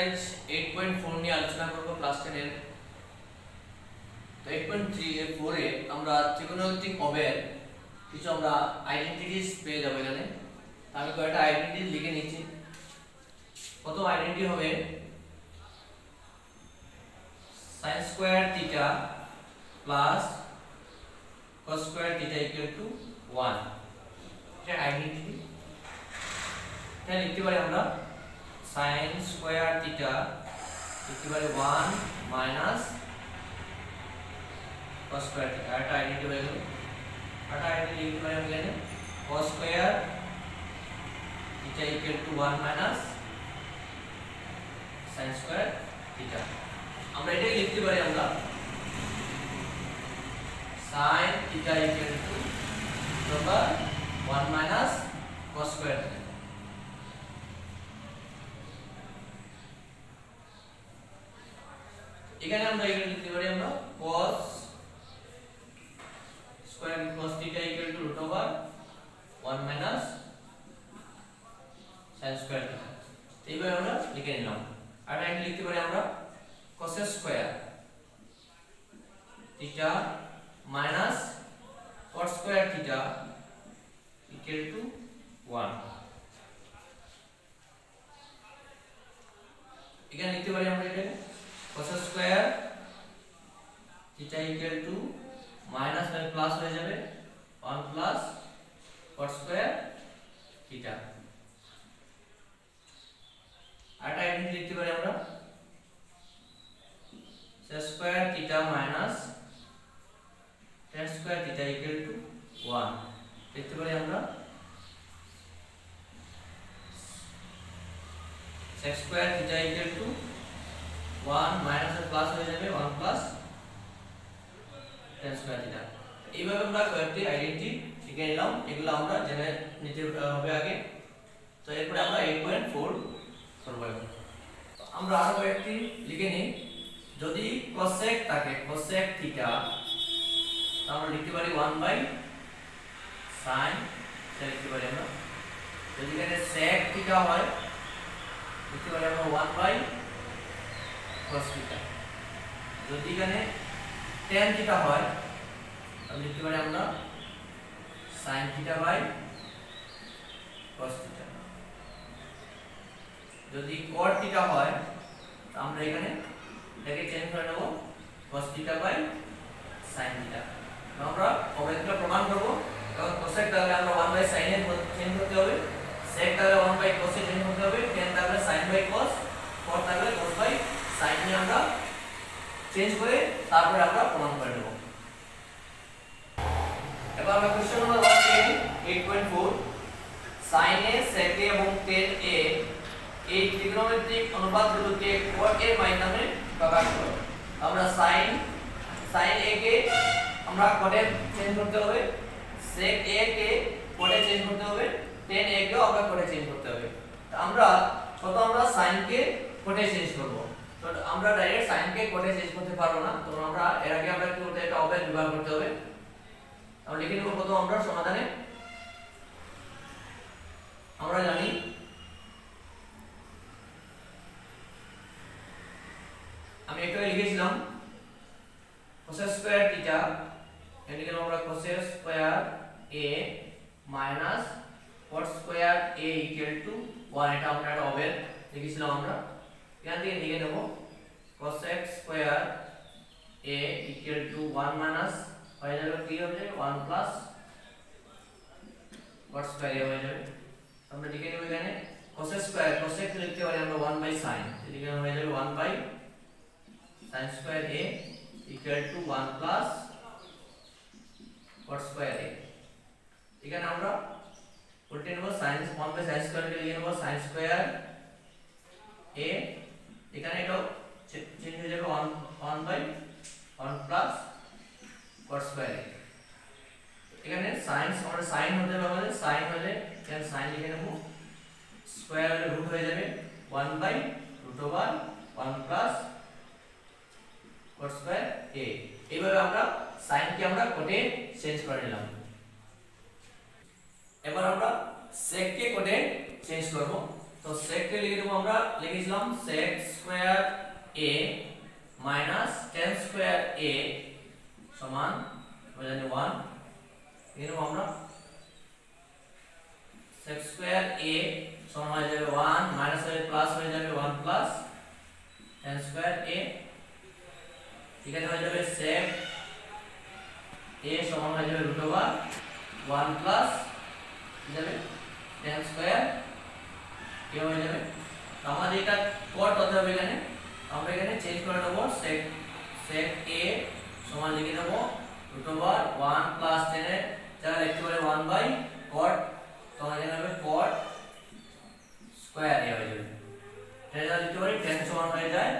Exercise 8.4 নিয়ে আলোচনা করব ক্লাস 10 এর। তো 8.3 এর 4 এ আমরা ত্রিকোণমিতিক অবের কিছু আমরা আইডেন্টিটিস পেয়ে যাব এখানে। আমি কয়েকটা আইডেন্টিটি লিখে নিচ্ছি। প্রথম আইডেন্টিটি হবে sin square theta plus cos square theta equal to 1। এটা আইডেন্টিটি। এটা লিখতে পারি আমরা sin square theta equal 1 minus cos square theta. এটা আইডেন্টিটি হয়ে গেল। এটা আইডেন্টিটি লিখতে পারি আমরা এখানে cos square theta equal to 1 minus sin square theta. আমরা এটাই লিখতে পারি আমরা sin theta equal two over 1 minus cos square theta. এখানে আমরা এখানে লিখতে পারি আমরা cos square cos theta equal to root over 1 minus sin square theta. এইভাবে আমরা লিখে নিলাম। আর এটা লিখতে পারি আমরা cos square theta minus cos square theta equal to 1। এখানে লিখতে পারি আমরা এটা cos square theta equal to minus আর প্লাস হয়ে যাবে 1 প্লাস cos স্কয়ার থিটা। আর এটা আইডেন্টিটি লিখতে পারি আমরা sin square theta minus tan square theta equal to 1। লিখতে পারি আমরা sec square theta equal to 1 minus আর প্লাস হয়ে যাবে 1 প্লাস tan স্কয়ার থিটা। এইভাবে আমরা কয়েকটি আইডেন্টিটি শিখে নিলাম। এগুলো আমরা জেনে নিতে হবে আগে। তো এরপরে আমরা 8.4 করব। আমরা আরো কয়েকটি লিখে নিই। যদি cosec থাকে cosec থিটা তো আমরা লিখতে পারি 1 বাই sin লিখতে পারি আমরা। যদি এখানে sec থিটা হয় লিখতে পারি আমরা 1 বাই cos থিটা। যদি এখানে tan থিটা হয় তাহলে লিখতে পারি আমরা sin theta by cos theta. যদি cot থিটা হয় আমরা এখানে এটাকে চেঞ্জ করে নেব cos theta by sin theta. আমরা অবেদটা প্রমাণ করব। কারণ cosec তাহলে আমরা 1 বাই sin এর চেঞ্জ করতে হবে, sec তাহলে 1 বাই cos এ চেঞ্জ করতে হবে, tan তাহলে sin বাই cos, cot তাহলে cos বাই sin নিয়ে আমরা চেঞ্জ করে তারপরে আমরা প্রমাণ করে দেব। এবার আমরা কোশ্চেন নাম্বার 1 দেখে নিই। 8.4 sin a sec a এবং tan a এই ত্রিকোণমিতিক অনুপাতগুলোকে cot a মাধ্যমে প্রকাশ করব। আমরা sin a কে আমরা cot এ চেঞ্জ করতে হবে, sec a K cot A change করতে হবে, tan a কেও আমরা cot এ চেঞ্জ করতে হবে। তো আমরা sin কে cot এ চেঞ্জ করব। তো আমরা ডাইরেক্ট sin কে cot এ চেঞ্জ করতে পারবো না। তো আমরা এর আগে আমরা কি করতে হবে, এটা অবের ব্যবহার করতে হবে। আমরা লিখে নেব প্রথম আমরা সমাধানে। আমরা জানি আমি একটু লিখেছিলাম cos স্কয়ার থিটা এদিকে আমরা cos square a minus cot square a equal to 1। এটা আমরা একটা অবের লিখেছিলাম। আমরা এখান থেকে লিখে নেব cos square a equal to 1 minus হয়ে যাবে কি হবে 1 প্লাস cot স্কয়ার a হয়ে যাবে। আমরা লিখে নেব এখানে cos স্কয়ার cosec লিখতে পারি আমরা 1 বাই sin। এদিকে হয়ে যাবে 1 by sin square a equal to 1 plus cot square a। এখানে আমরা উল্টে নেব sin 1 বাই sin স্কয়ার কে লিখে নেব sin স্কয়ার a। এখানে এটা চেঞ্জ হয়ে যাবে 1 by 1 plus cot square a। এখানে sin আমরা sin হতে হবে, আমাদের sin হলে এখানে sin লিখে নেব, স্কয়ার হলে রুট হয়ে যাবে 1 by root over 1 plus cot square a। এইভাবে আমরা sin কে আমরা cot এ চেঞ্জ করে নিলাম। এবার আমরা sec কে cot এ চেঞ্জ করব। তো sec কে লিখে দেব আমরা, লিখেছিলাম sec square a minus tan square a সমান হয়ে যাবে 1। লিখে দেব আমরা sec স্কয়ার a সমান হয়ে যাবে 1 মাইনাস হয়ে প্লাস হয়ে যাবে 1 প্লাস tan স্কয়ার a। এখানে হয়ে যাবে sec a সমান হয়ে যাবে √1 প্লাস যাবে tan স্কয়ার a হয়ে যাবে। তো আমাদের এটা কট হতে হবে, এখানে আমরা এখানে চেঞ্জ করে দেব sec a সমান লিখে দেব √1 প্লাস tan এর জায়গায় লিখতে পারি 1/cot, তো এখানে হবে cot স্কয়ার a হয়ে যাবে। tan এর লিখতে পারি tan সমান হয়ে যায়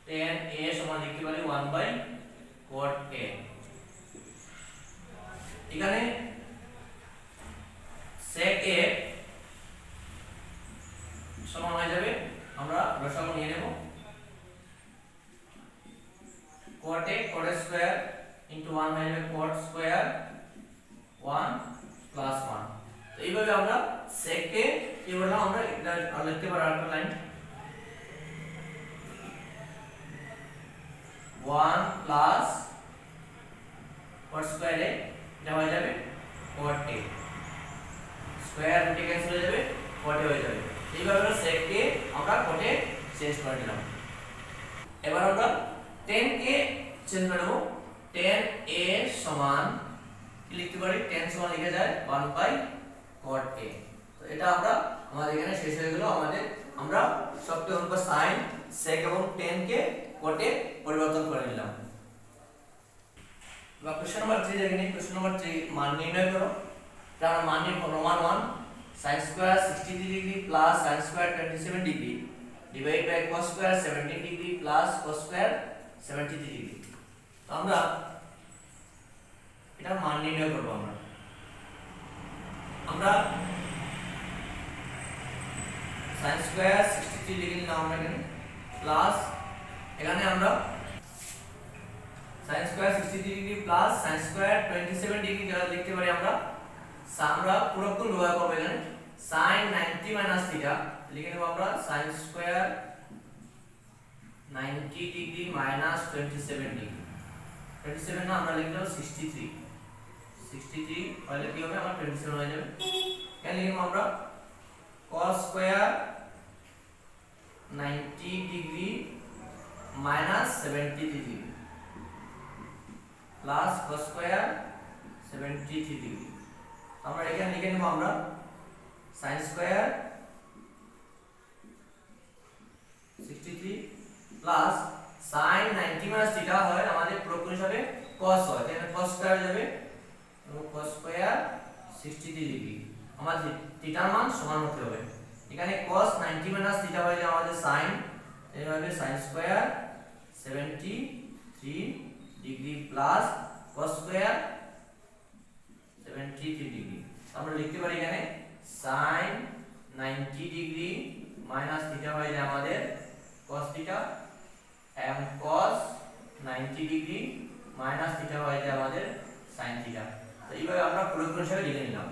tan a সমান লিখতে পারি 1/cot a। এখানে sec a সমান হয়ে যাবে, আমরা রসাগু নিয়ে নেব cot a cot square into 1 হয়ে যাবে cot স্কয়ার 1 প্লাস 1। তো এইভাবে আমরা sec a এবারে আমরা এটা লিখতে পারি আরেকটা line 1 plus cot square a এটা হয়ে যাবে cot a স্কয়ার রুটে ক্যান্সেল হয়ে যাবে cot a হয়ে যাবে। এইভাবে আমরা sec কে আমরা cot a চেঞ্জ করে নিলাম। এবার আমরা tan কে চেঞ্জ করে দেব, tan a সমান কি লিখতে পারি, tan সমান লিখে যায় 1/cot a। তো এটা আমরা আমাদের এখানে শেষ হয়ে গেল। আমরা সবটা অনুপাত sin sec এবং tan কে cot a পরিবর্তন করে নিলাম। এবার কোশ্চেন নাম্বার 3 দেখে নিই। কোশ্চেন নাম্বার 3 মান নির্ণয় করো। তার মান নির্ণয় প্রমাণ 1 sin square 63 degree plus sin square 27 degree divide by cos square 17 degree plus cos square 73 degree. তো আমরা এটা মান নির্ণয় করব। আমরা sin স্কয়ার 63 ডিগ্রি নিলাম আমরা এখানে, প্লাস এখানে আমরা sin square 63 degree plus sin square 27 degree যেটা লিখতে পারি আমরা পুরোক্ষণ ব্যবহার করব। এখানে sin 90 মাইনাস থিটা লিখে নেব আমরা sin square 90 degree minus 27 degree, 27 না আমরা লিখব 63 হলে কি হবে, আমার 27 হয়ে যাবে। এখানে লিখব আমরা cos square 90 degree minus 70 degree plus cos square 73 degree. আমরা এখানে লিখে নেব আমরা sin square 63 plus sin 90 minus theta হয় আমাদের পুরোক্ষণ হিসাবে cos হয়, তাহলে cos স্কয়ার যাবে এবং cos স্কয়ার 63 ডিগ্রি আমাদের থিটার মান সমান হতে হবে। এখানে cos 90 মাইনাস থিটা হয়ে যায় আমাদের sin, এইভাবে sin square 73 degree plus cos square 73 degree. আমরা লিখতে পারি এখানে sin 90 ডিগ্রি মাইনাস থিটা হয়ে যায় আমাদের cos থিটা এবং cos 90 ডিগ্রি মাইনাস থিটা হয়ে যায় আমাদের sin থিটা। তো এইভাবে আমরা পুরোক্ষণ হিসাবে লিখে নিলাম।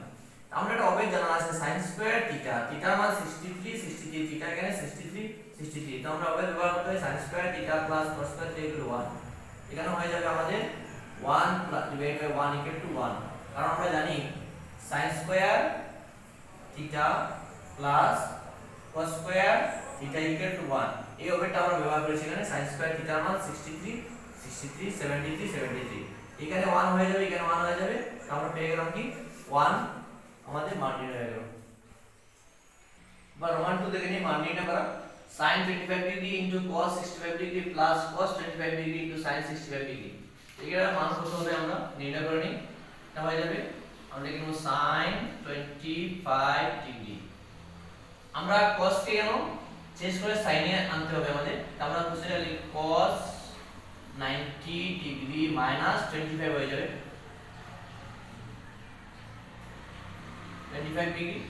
আমরা একটা অবেদ জানা আছে sin স্কয়ার থিটা, থিটার মান 63 থিটা এখানে 63। তো আমরা অবেদ ব্যবহার করতে sin square theta plus cos square theta 1, এখানে হয়ে যাবে আমাদের 1 ডিভাইড বাই 1 ইকুয়াল টু 1। কারণ আমরা জানি sin square theta plus cos square theta equal to 1, এই অবেদটা আমরা ব্যবহার করেছি। এখানে sin স্কয়ার থিটার মান 63 73 এখানে 1 হয়ে যাবে, এখানে 1 হয়ে যাবে, আমরা পেয়ে গেলাম কি 1 আমাদের মান নির্ণয় হয়ে গেল। বা রোমান 2 দেখে নিই মান নির্ণয় করা। sin 25 degree into cos 65 degree plus cos 25 degree into sin 65 degree, এটার মান কত হবে আমরা নির্ণয় করে নিই। এটা হয়ে যাবে আমরা লিখব sin 25 ডিগ্রি। আমরা cos কে কেন চেঞ্জ করে sin এ আনতে হবে আমাদের, আমরা কোশ্চেনে লিখব cos 90 ডিগ্রি মাইনাস 25 হয়ে যাবে 25 ডিগ্রি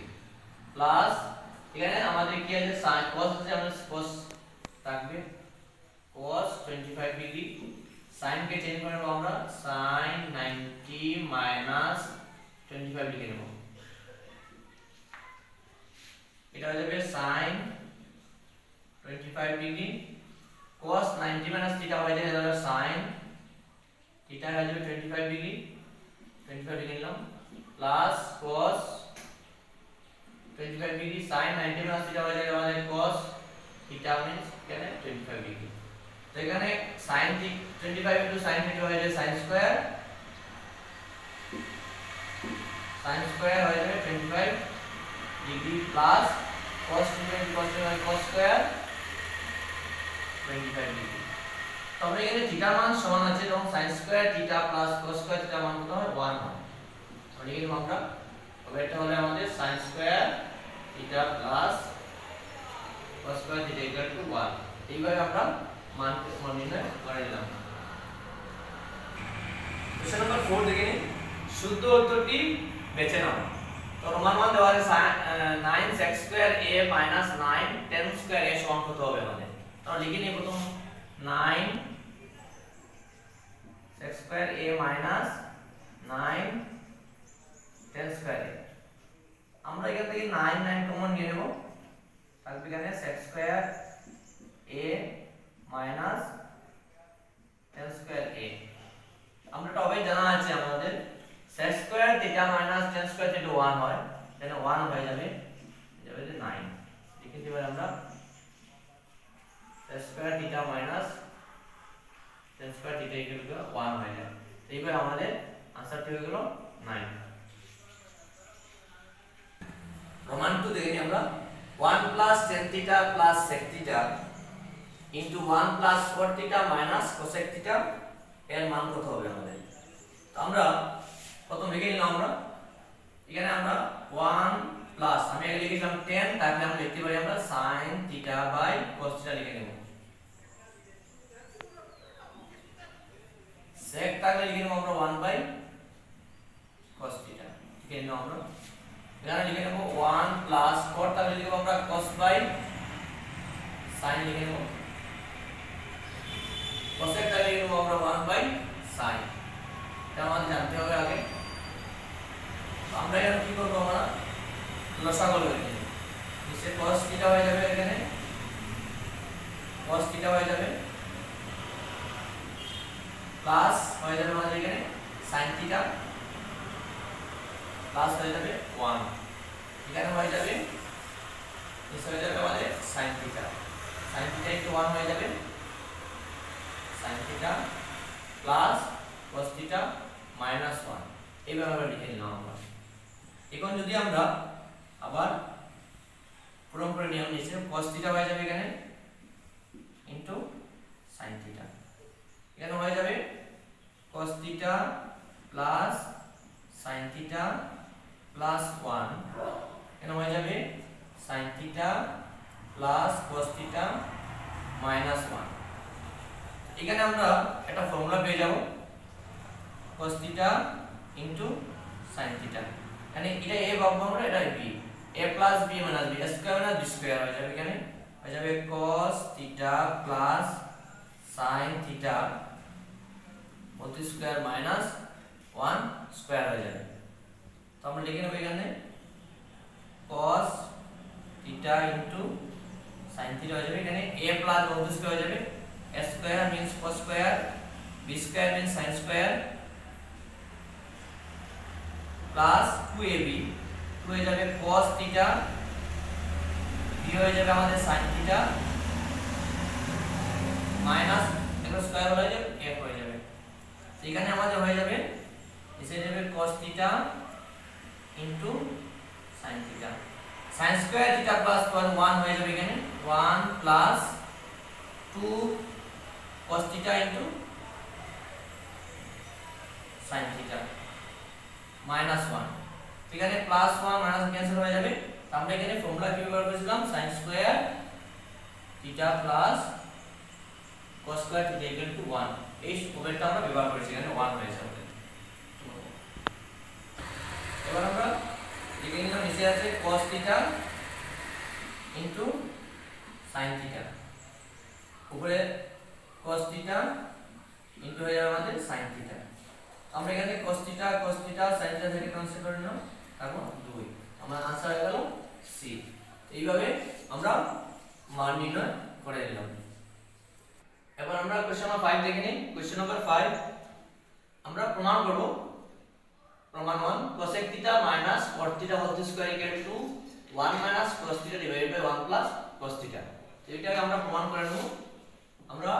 প্লাস এখানে আমাদের কি আছে sin cos আছে, আমাদের cos থাকবে cos 25 ডিগ্রি, sin কে চেঞ্জ করে নেব আমরা sin 90 মাইনাস 25 লিখে নেব। এটা হয়ে যাবে sin 25 degree cos 90 minus theta হয়ে যাবে sin থিটা হয়ে যাবে 25 ডিগ্রি নিলাম plus cos 25 degree sin 90 minus theta হয়ে যাবে আমাদের cos থিটা মিন্স এখানে 25 ডিগ্রি। তো এখানে sin 25 ইনটু sin থিটা হয়ে যাবে sin স্কয়ার হয়ে যাবে 25 degree plus cos 25 cos square 25 degree. তো আমরা এখানে থিটা মান সমান আছে এবং sin square theta plus cos square theta মান কত হয় 1 হয়। তাহলে এখানে আমরা তবে এটা হলো আমাদের sin square theta plus cos square theta equal to 1। এইভাবে আমরা মান নির্ণয় করে নিলাম। কোশ্চেন নাম্বার 4 দেখে নিন, শুদ্ধ উত্তরটি বেছে নাও। তো রোমান মান দেওয়া আছে 9 sec square a 9 tan square a সমান কত হবে আমাদের। তাহলে লিখে নিই প্রথম 9 sec square a 9 tan square a। আমরা এখান থেকে 9 কমন নিয়ে নেব, তাহলে এখানে sec square a tan square a। আমরা তবে জানা আছে আমাদের sec square theta tan square theta 1 হয়, তাহলে 1 হয়ে যাবে 9। লিখে দিই আমরা sec square theta tan square theta equal to 1 হয়ে যায়। এইভাবে আমাদের आंसरটি হয়ে গেল 9। রোমান 2 দেখে নিই আমরা 1 plus tan theta plus sec theta into 1 plus cot theta minus cosec theta এর মান কত হবে আমাদের। তো আমরা প্রথম লিখে নিলাম আমরা এখানে আমরা 1 প্লাস আমি আগে লিখেছিলাম 10, তাহলে আমরা লিখতে পারি আমরা sin theta by cos theta লিখে নেব। sec তাহলে লিখে নেব আমরা 1 বাই cos থিটা লিখে নিলাম আমরা। এখানে লিখে নেব 1 প্লাস cot তাহলে লিখব আমরা cos বাই sin লিখে নেব। cosec তাহলে লিখে নেব আমরা 1 বাই sin। এটা আমাদের জানতে হবে আগে। তো আমরা এখন কি করব, আমরা লসাগু লিখে নেব। নিচে cos থিটা হয়ে যাবে, এখানে cos থিটা হয়ে যাবে প্লাস হয়ে যাবে আমাদের এখানে sin থিটা প্লাস হয়ে যাবে 1, এখানে হয়ে যাবে নিচে হয়ে যাবে আমাদের sin থিটা একটু 1 হয়ে যাবে sin theta plus cos theta minus 1। এইভাবে আমরা লিখে নিলাম আমরা। এখন যদি আমরা আবার পূরণ করে নিয়ম নিচে cos থিটা হয়ে যাবে এখানে ইনটু sin থিটা, এখানে হয়ে যাবে cos theta plus sin theta plus 1, এখানে হয়ে যাবে sin theta plus cos theta minus 1। এখানে আমরা একটা ফর্মুলা পেয়ে যাব cos theta into sin theta, মানে এটা a ভাববো আমরা, এটা b, a plus b minus b square minus b square হয়ে যাবে। এখানে হয়ে যাবে cos theta plus sin theta whole square minus 1 square হয়ে যাবে। তো আমরা লিখে নেব এখানে cos theta into sin theta হয়ে যাবে, এখানে a প্লাস হোল স্কয়ার হয়ে যাবে, a square means cos square, b square means sin square plus 2ab, 2 হয়ে যাবে cos থিটা, b হয়ে যাবে আমাদের sin থিটা মাইনাস এর স্কয়ার হয়ে যাবে f হয়ে যাবে। তো এখানে আমাদের হয়ে যাবে এসে যাবে cos theta into sin theta, sin square theta plus 1 হয়ে যাবে এখানে 1 plus 2 cos theta into sin theta minus 1। এখানে প্লাস 1 মাইনাস ক্যান্সেল হয়ে যাবে। তো আমরা এখানে ফর্মুলা কি ব্যবহার করেছিলাম sin square theta plus cos square theta equal to 1, এই ফর্মুলাটা আমরা ব্যবহার করেছি, এখানে 1 হয়েছে আমাদের। এবার আমরা লিখে নিলাম নিচে আছে cos theta into sin theta, উপরে cos থিটা ইনটু হয়ে যাবে আমাদের sin থিটা। আমরা এখানে cos থিটা sin থিটা থেকে ক্যান্সেল করে নিলাম, তারপর 2, আমার आंसर হয়ে গেল c। এইভাবে আমরা মান নির্ণয় করে নিলাম। এবার আমরা কোশ্চেন নাম্বার 5 দেখে নিই। কোশ্চেন নাম্বার 5 আমরা প্রমাণ করব। প্রমাণ 1 cosec θ minus cot θ whole square equal to 1 minus cos θ divided by 1 plus cos θ। তো এটাকে আমরা প্রমাণ করে নেব। আমরা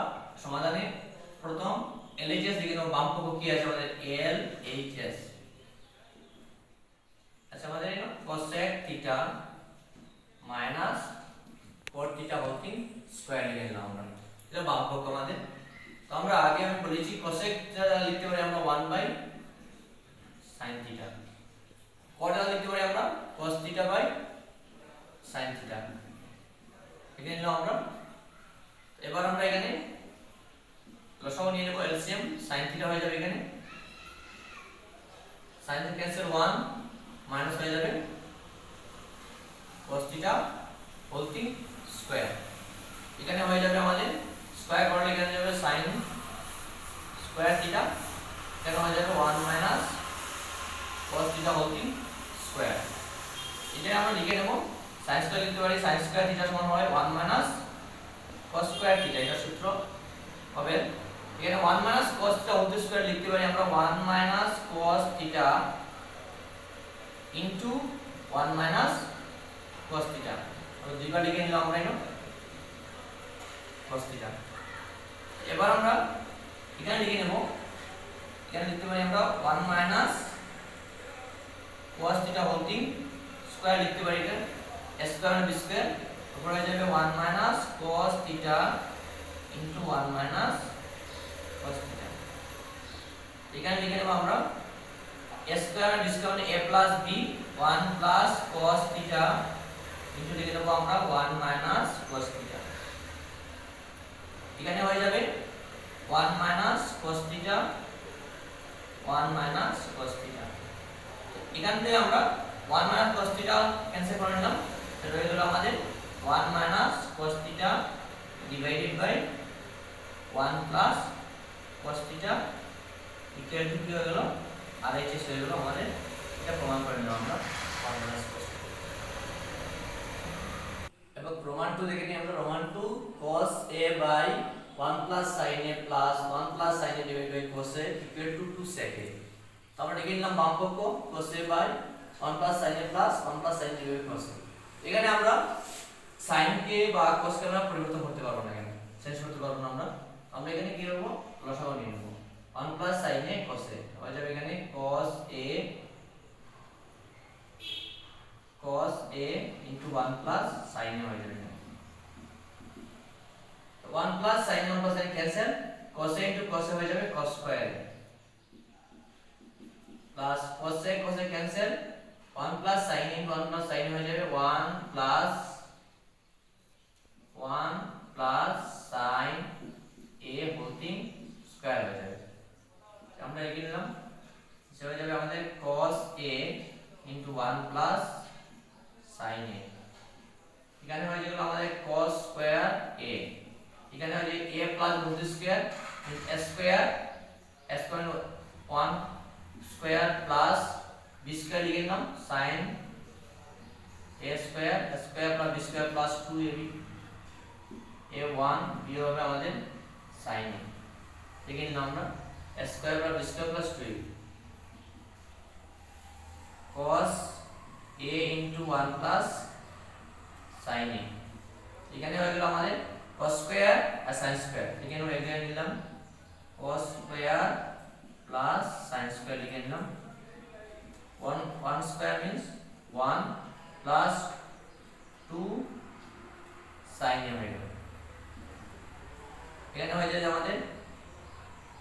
সমাধানে প্রথম LHS লিখে নেব। বাম পক্ষ কি আছে আমাদের LHS। আচ্ছা আমাদের cosec θ minus cot θ whole square লিখে নিলাম আমরা। এটা বাম পক্ষ আমাদের। তো আমরা আগে আমি বলেছি cosec θ লিখতে পারি আমরা 1 by sin θ, cot লিখতে পারি আমরা cos θ by sin θ। এখানে নিলাম আমরা। এবার আমরা এখানে লসাগু নিয়ে নেব এলসিএম। sin θ হয়ে যাবে এখানে sin θ ক্যান্সেল 1 মাইনাস হয়ে যাবে cos θ হোল স্কয়ার। এখানে হয়ে যাবে আমাদের স্কয়ার করলে এখানে যাবে sin স্কয়ার θ, এখানে হয়ে যাবে 1 মাইনাস cos θ হোল স্কয়ার। এটা আমরা লিখে নেব। sin স্কয়ার লিখতে পারি sin স্কয়ার θ সমান হয় 1 মাইনাস cos স্কয়ার θ। এটা সূত্র হবে। এখানে 1 মাইনাস cos θ হোল স্কয়ার লিখতে পারি আমরা 1 minus cos θ into 1 minus cos θ। আমরা দুইবার লিখে নিলাম আমরা এটা cos θ। এবার আমরা এখানে লিখে নেব। এখানে লিখতে পারি আমরা 1 মাইনাস cos θ হোল স্কয়ার লিখতে পারি। এটা a স্কয়ার আর b স্কয়ার উপরে হয়ে যাবে 1 minus cos θ into 1 minus cos θ। এখানে লিখে নেব আমরা a স্কয়ার আর b স্কয়ার মানে a plus b 1 plus cos θ into লিখে দেব আমরা 1 মাইনাস cos θ। এখানে হয়ে যাবে 1 মাইনাস cos θ 1 মাইনাস cos θ। এখান থেকে আমরা 1 মাইনাস cos θ ক্যান্সেল করে নিলাম। তাহলে হয়ে গেল আমাদের 1 minus cos θ divided by 1 plus cos θ equal to কি হয়ে গেল RHS হয়ে গেল আমাদের। এটা প্রমাণ করে নিলাম আমরা 1 মাইনাস cos θ। এবার প্রমাণ 2 দেখে নিই আমরা। প্রমাণ 2 cos a by 1 plus sin a plus 1 plus sin a divided by cos a equal to 2 sec a। তো আমরা লিখে নিলাম বাম পক্ষ cos a by 1 plus sin a plus 1 plus sin a divided by cos a। এখানে আমরা sin কে বা cos কে আমরা পরিবর্তন করতে পারবো না, এখানে চেঞ্জ করতে পারবো না আমরা। আমরা এখানে কি করব লসাগু নিয়ে নেব। 1 plus sin a cos a হয়ে যাবে এখানে cos a into 1 plus sin a হয়ে যাবে। 1 plus sin a 1 plus sin cancel, cos a into cos a হয়ে যাবে cos square plus cos a cancel 1 plus sin a 1 plus sin a হয়ে যাবে 1 plus sin a whole square হয়ে যাবে। আমরা লিখে নিলাম সেটা হয়ে যাবে আমাদের cos a into 1 plus sin a। এখানে হয়ে গেল আমাদের cos স্কয়ার a। এখানে হয়ে যাবে a plus whole square a square 1 square plus b square লিখে নিলাম sin a square plus b square plus 2ab a1 b হবে আমাদের sin a। লিখে নিলাম আমরা a square plus b square plus 2ab cos a into 1 plus sin a। এখানে হয়ে গেল আমাদের cos স্কয়ার আর sin স্কয়ার। এখানে আমরা এখানে নিলাম cos square plus sin square লিখে নিলাম। 1 square means 1 plus 2 sin a হয়ে গেল। এখানে হয়ে যাবে আমাদের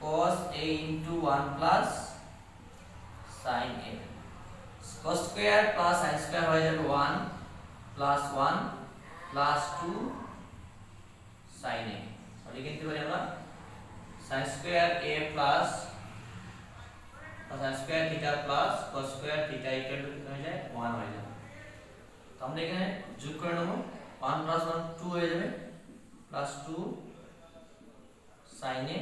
cos a into 1 plus sin a। cos square plus sin square হয়ে যাবে 1 plus 1 plus 2 sin a। আর লিখতে পারি আমরা sin square a plus sin square theta plus cos square theta equal to হয়ে যায় 1 হয়ে যাবে। তো আমরা এখানে যোগ করে নেব 1 plus 1 2 হয়ে যাবে plus 2 sin a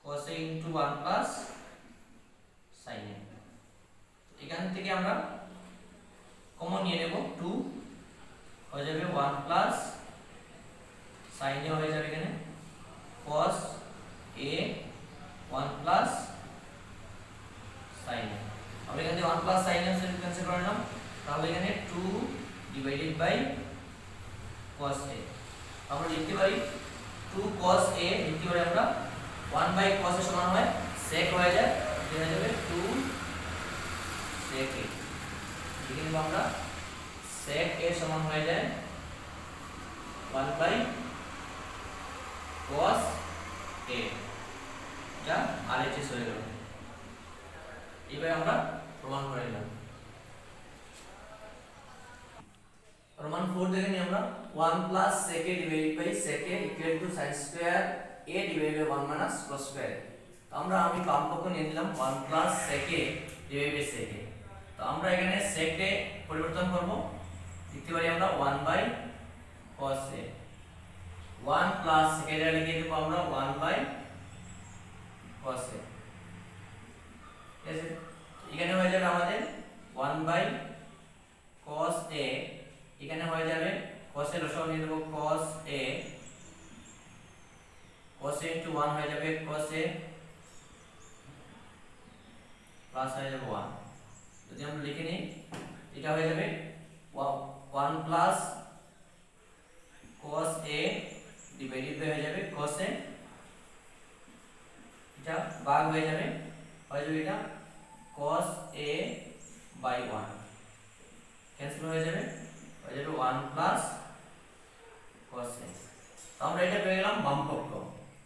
cos a into 1 plus sin a। এখান থেকে আমরা কমন নিয়ে নেব 2 হয়ে যাবে 1 প্লাস sin a হয়ে যাবে এখানে cos a 1 plus sin a। আমরা এখানে 1 প্লাস sin a ক্যান্সেল করে নিলাম, তাহলে এখানে 2 ডিভাইডেড বাই cos a। আমরা লিখতে পারি 2 cos a লিখতে পারি আমরা 1 বাই cos a সমান হয় sec হয়ে যায়, হয়ে যাবে 2 sec a। লিখে নিব আমরা sec a সমান হয়ে যায় 1 বাই cos a, যা RHS হয়ে গেল। এবার আমরা প্রমাণ করে নিলাম। প্রমাণ 4 দেখে নিই আমরা 1 plus sec a divided by sec a equal to sin square a divided by 1 minus cos square. তো আমরা আমি বাম পক্ষ নিয়ে নিলাম 1 plus sec a divided by sec a। তো আমরা এখানে sec a পরিবর্তন করব, লিখতে পারি আমরা 1 by cos a 1 plus sec a লিখে দেব আমরা 1 বাই cos a। ঠিক আছে, এখানে হয়ে যাবে আমাদের 1 বাই cos a, এখানে হয়ে যাবে cos a লসাগু নিয়ে দেব cos a into 1 হয়ে যাবে cos a প্লাস হয়ে যাবে 1। যদি আমরা লিখে নিই এটা হয়ে যাবে 1 plus cos a divided by হয়ে যাবে cos a, এটা ভাগ হয়ে যাবে এটা cos a বাই 1 ক্যান্সেল হয়ে যাবে 1 প্লাস cos a। তো আমরা এটা পেয়ে গেলাম বাম পক্ষ,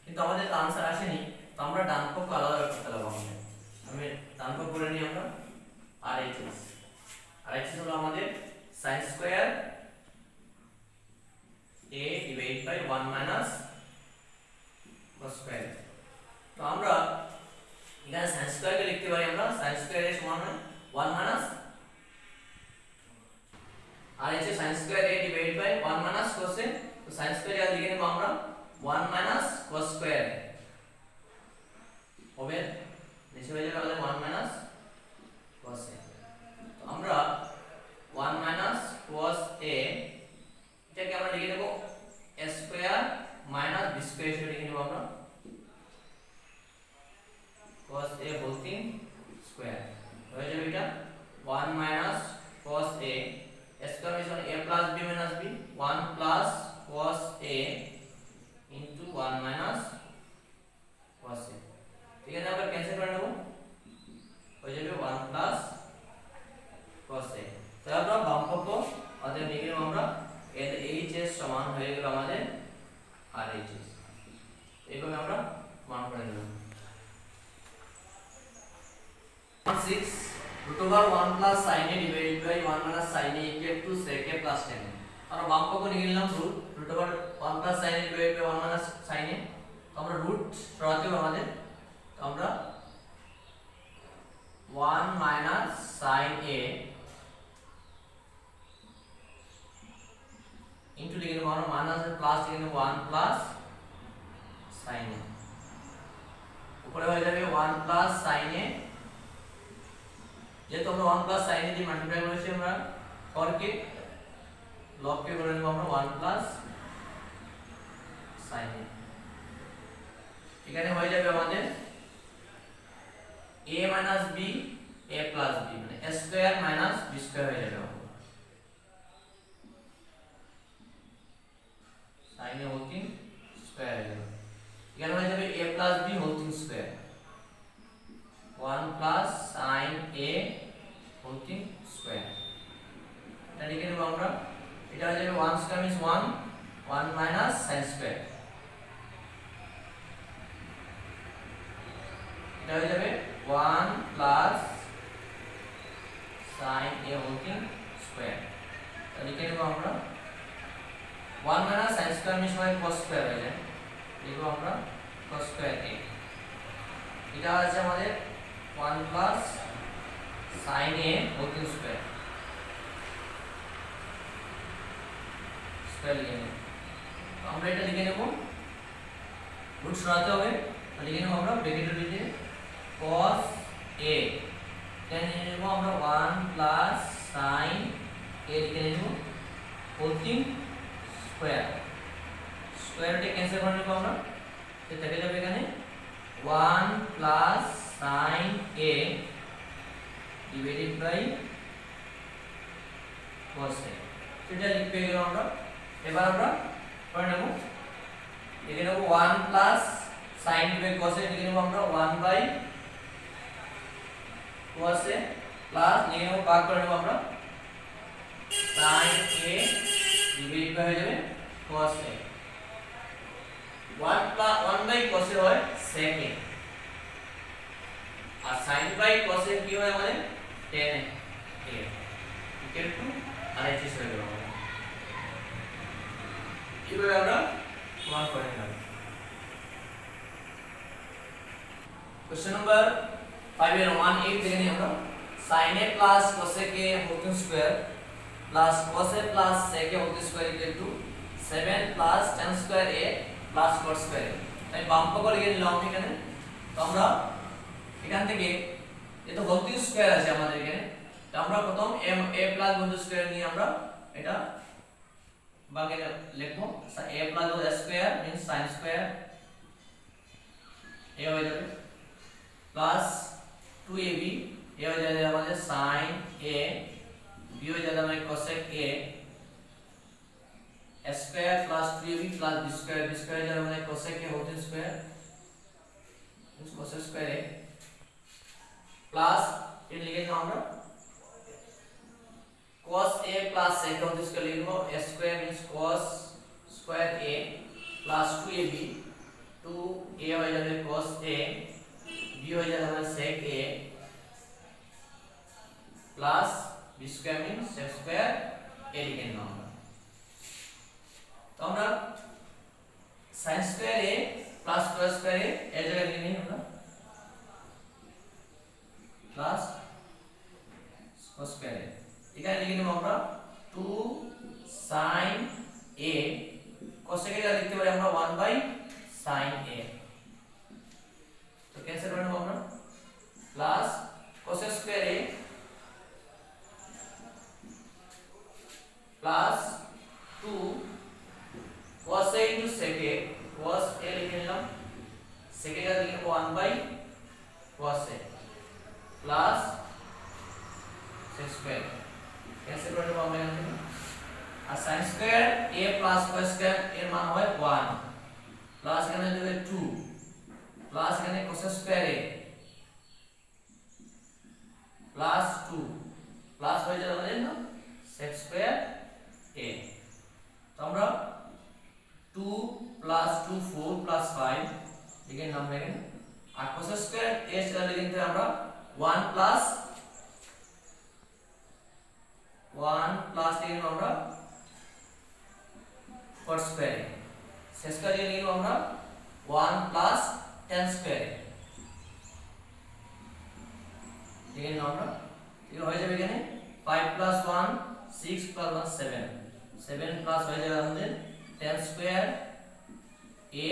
কিন্তু আমাদের আনসার আসেনি, তো আমরা ডান পক্ষ আলাদা করতে লাগবো। আমি ডান পক্ষ করে নিই আমরা RHS। RHS হলো আমাদের sin square a divided by 1 minus cos square. তো আমরা এখানে sin স্কয়ারকে লিখতে পারি আমরা sin স্কয়ার এর সমান হয় 1 minus RHS sin square a divided by 1 minus cos a। তো sin স্কয়ার এর লিখে নেব আমরা 1 মাইনাস cos স্কয়ার হবে, নিচে হয়ে যাবে আমাদের 1 মাইনাস cos a। তো আমরা 1 মাইনাস cos a এটাকে আমরা লিখে দেব a square minus b square হিসেবে লিখে নেব আমরা cos a হোল স্কয়ার হয়ে যাবে এটা 1 মাইনাস cos a স্কয়ার মানে a plus b minus b 1 plus cos a into 1 minus cos a। ঠিক আছে, আমরা ক্যান্সেল করে নেব, হয়ে যাবে 1 প্লাস cos a। তো আমরা বাম পক্ষ অতএব লিখে নেব আমরা LHS সমান হয়ে গেল আমাদের RHS। এইভাবে আমরা মান করে নিলাম। 6 root over 1 plus sin a divided by 1 minus sin a equal to sec a plus tan a। আমরা বাম পক্ষ নিয়ে নিলাম root over 1 plus sin a divided by 1 minus sin a। তো আমরা রুট সরাতে হবে আমাদের, তো আমরা 1 minus sin a into লিখে নেব আমরা মাইনাস প্লাস লিখে নেব 1 plus sin a, উপরে হয়ে যাবে 1 plus sin a। যেহেতু আমরা 1 প্লাস sin a দিয়ে মাল্টিপ্লাই করেছি আমরা হরকে লবকে করে নেব আমরা 1 প্লাস sin a। এখানে হয়ে যাবে আমাদের a minus b a plus b মানে a square minus b square হয়ে যাবে sin a হোল স্কয়ার হয়ে যাবে। এখানে হয়ে যাবে a plus b whole square 1 plus sin a whole square. এটা লিখে নেব আমরা, এটা হয়ে যাবে 1 square means 1 minus sin square, এটা হয়ে যাবে 1 plus sin a whole square. এটা লিখে নেব আমরা 1 মাইনাস sin স্কয়ার মিন্স হয় cos স্কয়ার হয়ে যায়, লিখব আমরা cos স্কয়ার a। এটা আছে আমাদের 1 plus sin a whole square square লিখে নেব। তো আমরা এটা লিখে নেব, রুট সরাতে হবে, লিখে নেব আমরা ব্র্যাকেটের ভিতরে cos a, এটা নিয়ে নেব আমরা 1 প্লাস sin এ লিখে নেব হোল থিং স্কয়ার স্কয়ারটা ক্যান্সেল করে নেব আমরা তো থেকে যাবে এখানে 1 plus sin a divided by cos a সেটা লিখতে গেল আমরা এবার আমরা করে নেব লিখে নেব 1 plus sin a cos a লিখে নেব আমরা 1 বাই cos a প্লাস লিখে নেব ভাগ করে নেব আমরা sin a ডিভাইডেড বাই হয়ে যাবে cos a 1 by cos a হয় sec a আর sin বাই cos a কি হয় আমাদের tan a equal to RHS হয়ে গেল এইভাবে আমরা প্রমাণ করে নিলাম কোশ্চেন নাম্বার 5 এর 1 থেকে নিয়ে আমরা sin a plus cos a के whole square plus cos a plus sec a whole square equal to 7 plus tan square a plus cos square তাই বাম পক্ষ লিখে নিলাম এখানে তো আমরা এখান থেকে এটা হোল স্কয়ার আছে আমাদের এখানে তো আমরা প্রথম a plus হোল স্কয়ার নিয়ে আমরা এটা বাকি লিখব a plus whole square means sin square a হয়ে যাবে প্লাস 2ab a হয়ে যাবে আমাদের sin a b হয়ে যাবে আমাদের cosec a square plus 2ab plus b square হয়ে যাবে আমাদের cosec a whole square means cosec square a plus এটা লিখে নাও আমরা cos a plus sec whole square লিখব a square means cos square a plus 2ab 2a হয়ে যাবে cos a b হয়ে যাবে আমাদের sec a plus b square means sec square a লিখে নাও তো আমরা sin square a plus cos square a এর জায়গায় লিখে নিই আমরা plus cos স্কয়ার a এখানে লিখে নেব আমরা 2 sin a cos এর জায়গায় লিখতে পারি আমরা 1 বাই sin a তো ক্যান্সেল করে নেব আমরা plus cos square a plus 2 cos a into sec a cos a লিখে নিলাম sec a লিখে নেব 1 by cos a plus sec square कैसे করে নেব আমরা এখানে আর sin square a plus cos square এর মান হয় 1 প্লাস এখানে দেবে 2 প্লাস এখানে cos square a plus 2 plus হয়ে যাবে আমাদের না sec স্কয়ার a তো আমরা 2 প্লাস 2 4 প্লাস 5 লিখে নাম লিখেন আর cos স্কয়ার a সেটা লিখতে আমরা 1 প্লাস 1 প্লাস লিখে আমরা cos স্কয়ার sec স্কয়ার লিখে আমরা 1 প্লাস tan স্কয়ার লিখে আমরা এটা হয়ে যাবে এখানে 5 প্লাস 1 6 প্লাস 1 7 7 প্লাস হয়ে যাবে আমাদের tan square a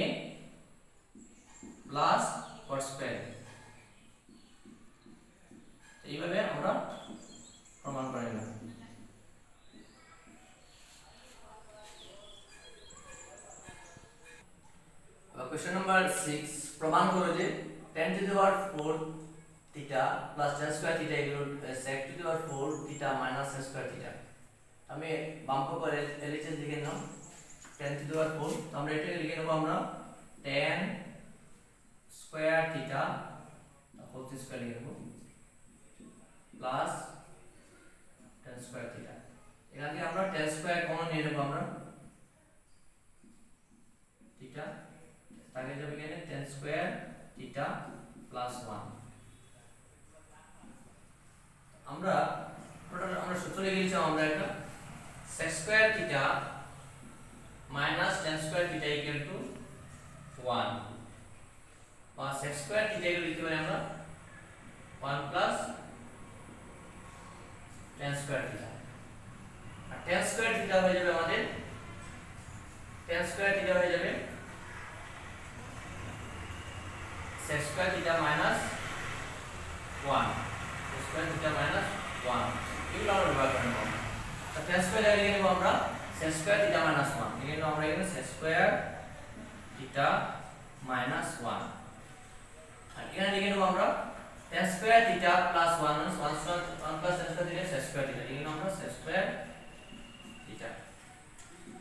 plus cos square এইভাবে আমরা প্রমাণ করে নিলাম क्वेश्चन नंबर 6 प्रमाण करो जे tan to the power 4 theta plus tan square theta equal sec to the power 4 theta minus tan square theta আমি বাম পক্ষে এলএচএস লিখে নাও tan to the power 4 তো আমরা এটা লিখে নেব আমরা tan স্কয়ার থীটা হোল স্কয়ার লিখে নেব প্লাস tan স্কয়ার থীটা এখান থেকে আমরা tan স্কয়ার কমন নিয়ে নেব আমরা থীটা তাহলে যাবে এখানে tan স্কয়ার থীটা প্লাস 1 আমরা টোটাল আমরা সূত্র লিখে দিয়েছি আমরা একটা sec square theta minus tan square theta equal to 1 বা sec স্কয়ার থীটা ইকুয়াল লিখতে পারি আমরা 1 প্লাস tan স্কয়ার থীটা আর tan স্কয়ার থীটা হয়ে যাবে আমাদের tan স্কয়ার থীটা হয়ে যাবে sec square theta minus 1 sec square theta minus 1 এগুলো আমরা ব্যবহার করব তাতে sec স্কয়ার থিটা মাইনাস 1 এখানে আমরা এখানে sec স্কয়ার থিটা মাইনাস 1 আর এখানে লিখে নেব আমরা tan স্কয়ার থিটা প্লাস 1 মানে 1 plus tan square theta sec square theta লিখে নেব আমরা sec স্কয়ার থিটা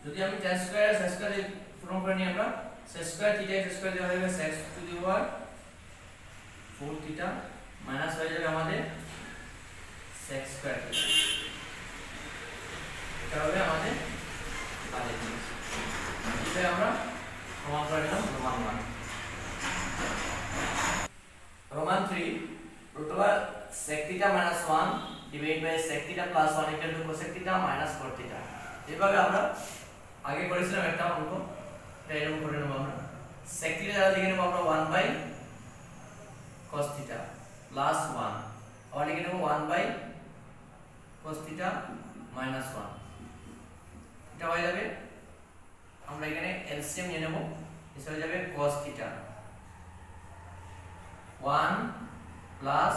যদি আমি tan স্কয়ার sec স্কয়ার পূরণ করে নিই আমরা sec square theta x square দেওয়া হবে sec to the power 4 theta minus হয়ে যাবে আমাদের sec স্কয়ার থিটা এটা হবে আমাদের কাজের জিনিস এটা আমরা প্রমাণ করে নিলাম Roman 3 root over sec theta minus 1 divided by sec theta plus 1 equal to cosec theta minus cot theta এভাবে আমরা আগে করেছিলাম একটা অঙ্ক এটা এরকম করে নেব আমরা sec theta দ্বারা লিখে নেব আমরা 1 by cos theta plus 1 আবার লিখে নেব 1 by cos theta minus 1 এটা হয়ে যাবে আমরা এখানে এলসিএম নিয়ে নেব এটা হয়ে যাবে cos theta 1 plus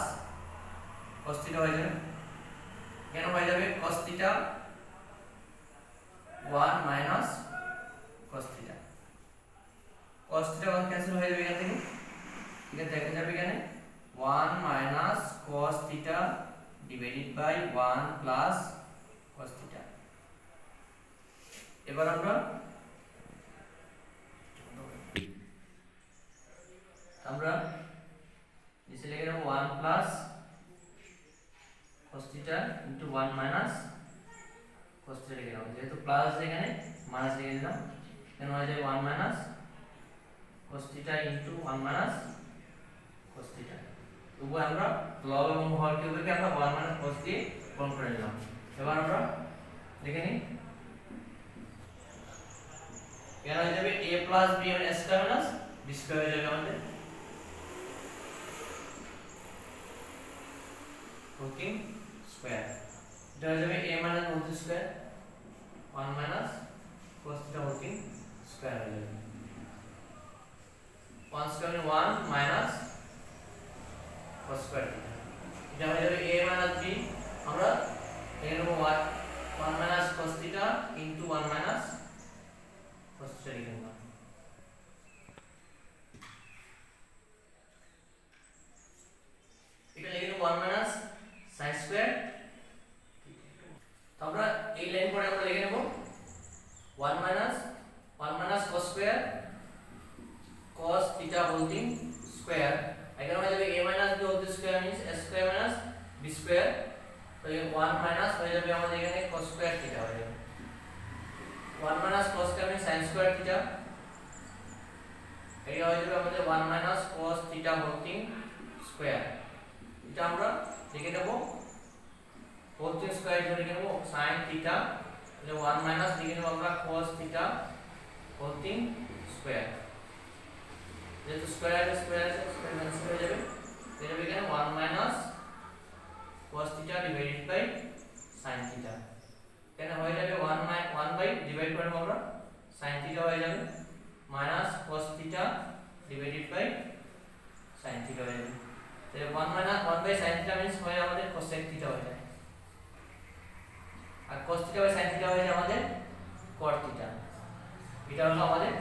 cos theta হয়ে যাবে কেন হয়ে যাবে cos theta 1 minus cos theta cos theta 1 cancel হয়ে যাবে এখান থেকে ঠিক আছে দেখা যাবে এখানে 1 minus cos theta divided by 1 plus cos theta এবার আমরা নিচে লিখে নেব 1 plus cos theta into 1 minus cos theta লিখে নেব যেহেতু প্লাস এখানে মাইনাস লিখে দিলাম then হয়ে যাবে 1 minus cos theta into 1 minus cos theta উভয় আমরা লব এবং হর কিউবকে আমরা 1 minus cos দিয়ে গুণ করে নিলাম এবার আমরা দেখে নিই কেন হয়ে যাবে a plus b মানে a square minus b square হয়ে যাবে আমাদের working square এটা হয়ে যাবে a minus whole square 1 minus cos theta working square হয়ে যাবে 1 square মানে 1 minus cos square theta এটা হয়ে যাবে a minus b আমরা এখানে নেব 1 minus cos theta into 1 minus cos theta লিখে নেব এটা লিখে নেব 1 minus sin square তো আমরা এই লাইন পরে আমরা লিখে নেব 1 minus cos square cos theta whole thing square এখানে হয়ে যাবে a minus b whole square means a square minus b square তো এই 1 minus হয়ে যাবে আমাদের এখানে cos square theta হয়ে যাবে 1 minus cos square means sin square theta এটা হয়ে যাবে আমাদের 1 minus cos theta whole thing square এটা আমরা লিখে নেব whole thing square লিখে নেব sin theta তাহলে 1 minus লিখে নেব আমরা cos theta whole thing square যেহেতু স্কয়ার স্কয়ার ক্যান্সেল হয়ে যাবে এখানে 1 minus cos theta divided by sin theta কেন হয়ে যাবে 1 by ডিভাইড করব আমরা sin theta হয়ে যাবে minus cos theta divided by sin theta হয়ে যাবে তাহলে 1 minus 1 by sin theta means হয় আমাদের cosec theta হয়ে যায় আর cos theta by sin theta হয়ে যায় আমাদের cot theta এটা হলো আমাদের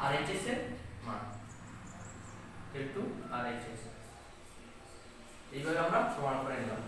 RHS এর মান equal to RHS এইভাবে আমরা প্রমাণ করে নিলাম